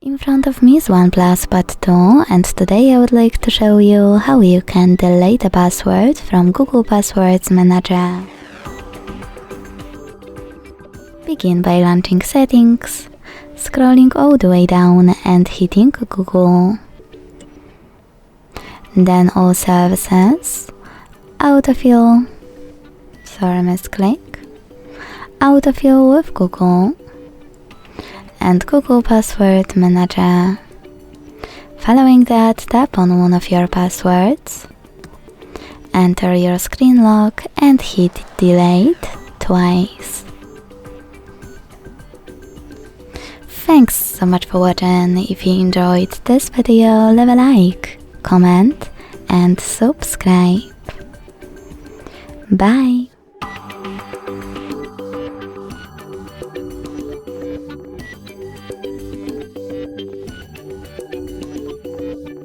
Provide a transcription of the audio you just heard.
In front of me is OnePlus Pad 2, and today I would like to show you how you can delete a password from Google Passwords Manager. Begin by launching Settings, scrolling all the way down and hitting Google. Then All Services, Autofill, misclick, Autofill with Google, and Google Password Manager. Following that, tap on one of your passwords, enter your screen lock and hit delete twice. Thanks so much for watching. If you enjoyed this video, leave a like, comment and subscribe. Bye!